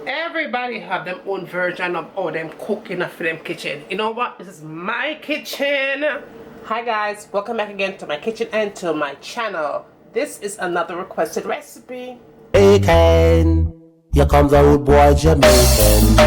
Everybody have their own version of how them cooking for them kitchen. You know what? This is my kitchen. Hi guys, welcome back again to my kitchen and to my channel. This is another requested recipe. Jamaican, here comes a rude boy Jamaican.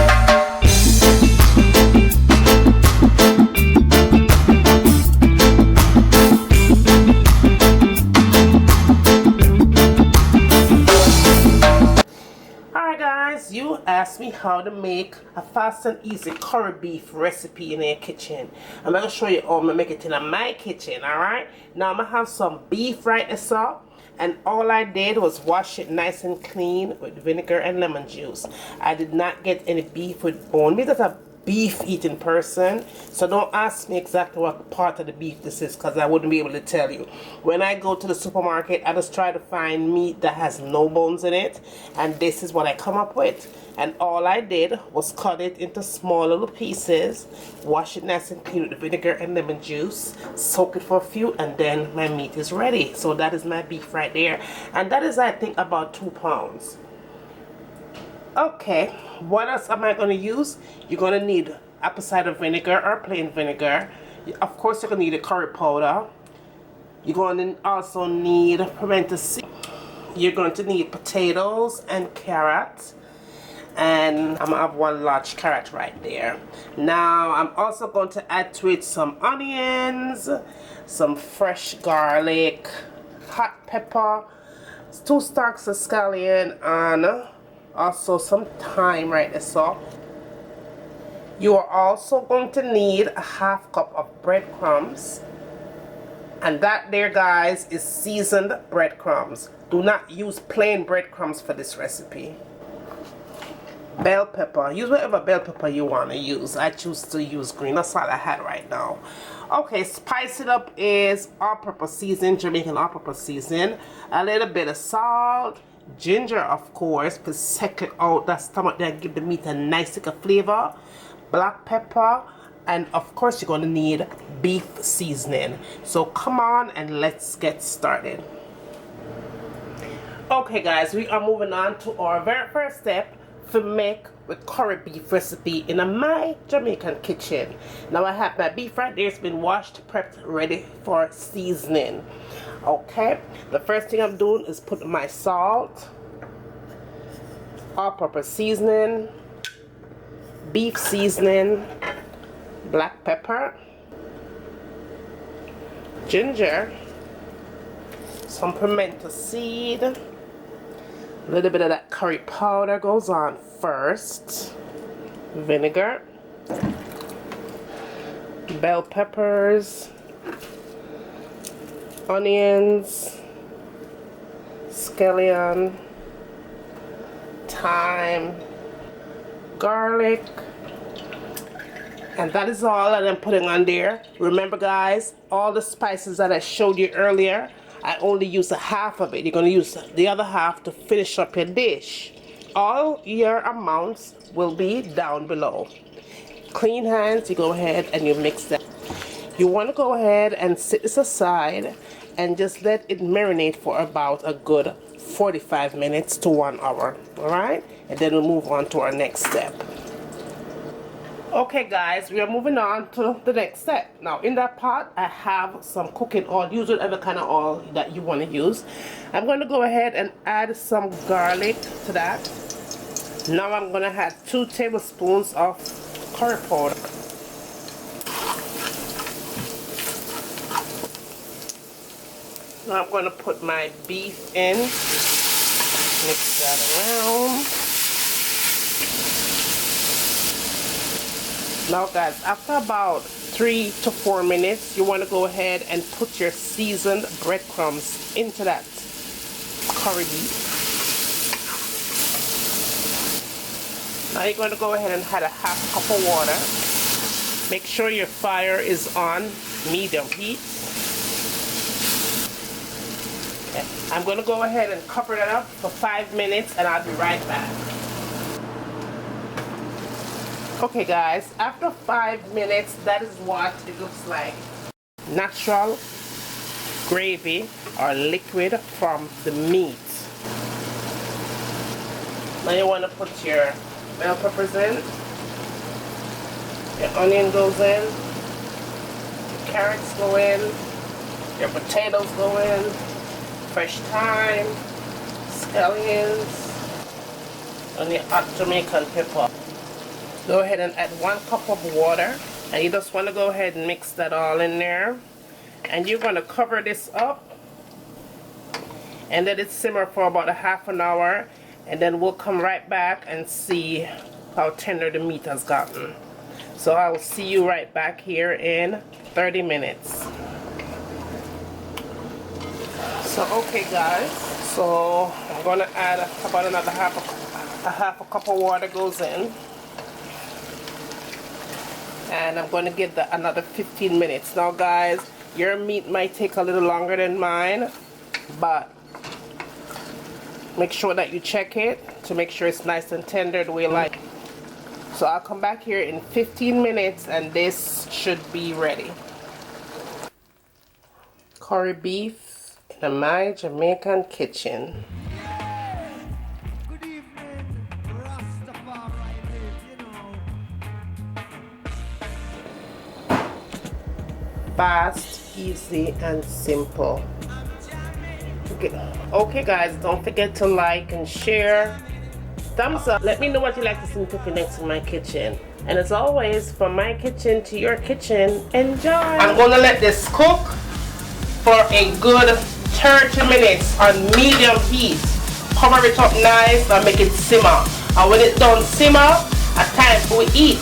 You asked me how to make a fast and easy curry beef recipe in your kitchen. I'm going to show you how I make it in my kitchen, alright? Now I'm going to have some beef right this up, and all I did was wash it nice and clean with vinegar and lemon juice. I did not get any beef with bone because I'm a beef eating person, so don't ask me exactly what part of the beef this is because I wouldn't be able to tell you. When I go to the supermarket, I just try to find meat that has no bones in it, and this is what I come up with. And all I did was cut it into small little pieces, wash it nice and clean with vinegar and lemon juice, soak it for a few, and then my meat is ready. So that is my beef right there, and that is, I think, about 2 pounds. Okay, what else am I going to use? You're going to need apple cider vinegar or plain vinegar. Of course, you're going to need a curry powder. You're going to also need pimento seed. You're going to need potatoes and carrots. And I'm going to have 1 large carrot right there. Now, I'm also going to add to it some onions, some fresh garlic, hot pepper, 2 stalks of scallion, and also some thyme right there. So you are also going to need a 1/2 cup of breadcrumbs, and that there, guys, is seasoned breadcrumbs. Do not use plain breadcrumbs for this recipe. Bell pepper, use whatever bell pepper you want to use. I choose to use green. That's all I had right now. Okay, spice it up is all-purpose season, Jamaican all-purpose season, a little bit of salt, ginger, of course, to second out that stomach there, give the meat a nice little flavor, black pepper, and of course you're going to need beef seasoning. So come on and let's get started. Okay guys, we are moving on to our very first step to make the curry beef recipe in my Jamaican kitchen. Now I have my beef right there. It's been washed, prepped, ready for seasoning. Okay, the first thing I'm doing is put my salt, all-purpose seasoning, beef seasoning, black pepper, ginger, some pimento seed, a little bit of that curry powder goes on first, vinegar, bell peppers, onions, scallion, thyme, garlic, and that is all that I'm putting on there. Remember guys, all the spices that I showed you earlier, I only use a 1/2 of it. You're going to use the other 1/2 to finish up your dish. All your amounts will be down below. Clean hands, you go ahead and you mix that. You want to go ahead and set this aside and just let it marinate for about a good 45 minutes to 1 hour. Alright? And then we'll move on to our next step. Okay guys, we are moving on to the next step. Now in that pot I have some cooking oil. Use whatever kind of oil that you want to use. I'm going to go ahead and add some garlic to that. Now I'm going to add 2 tablespoons of curry powder. Now I'm going to put my beef in, mix that around. Now guys, after about 3 to 4 minutes, you want to go ahead and put your seasoned breadcrumbs into that curry beef. Now you're going to go ahead and add a 1/2 cup of water. Make sure your fire is on medium heat. Okay. I'm going to go ahead and cover it up for 5 minutes and I'll be right back. Okay guys, after 5 minutes, that is what it looks like. Natural gravy or liquid from the meat. Now you want to put your bell peppers in. Your onion goes in. Your carrots go in. Your potatoes go in. Fresh thyme. Scallions. And your hot Jamaican pepper. Go ahead and add 1 cup of water. And you just want to go ahead and mix that all in there. And you're going to cover this up. And let it simmer for about a half an hour. And then we'll come right back and see how tender the meat has gotten. So I'll see you right back here in 30 minutes. So okay guys, so I'm going to add about another half a cup of water goes in. And I'm going to give that another 15 minutes. Now guys, your meat might take a little longer than mine, but make sure that you check it to make sure it's nice and tender the way you like. So I'll come back here in 15 minutes and this should be ready. Curry beef in my Jamaican kitchen. Good evening, Rastafari, you know. Fast, easy, and simple. Okay guys, don't forget to like and share. Thumbs up. Let me know what you like to see me cooking next in my kitchen. And as always, from my kitchen to your kitchen, enjoy. I'm gonna let this cook for a good 30 minutes on medium heat. Cover it up nice and make it simmer. And when it's done simmer, it's time for we eat.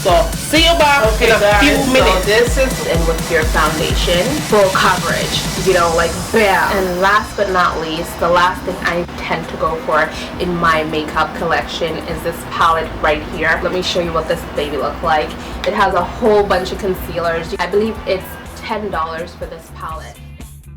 So see you back in a few minutes. So this is in with your foundation, full coverage, you know, like bam. And last but not least, the last thing I tend to go for in my makeup collection is this palette right here. Let me show you what this baby looks like. It has a whole bunch of concealers. I believe it's $10 for this palette.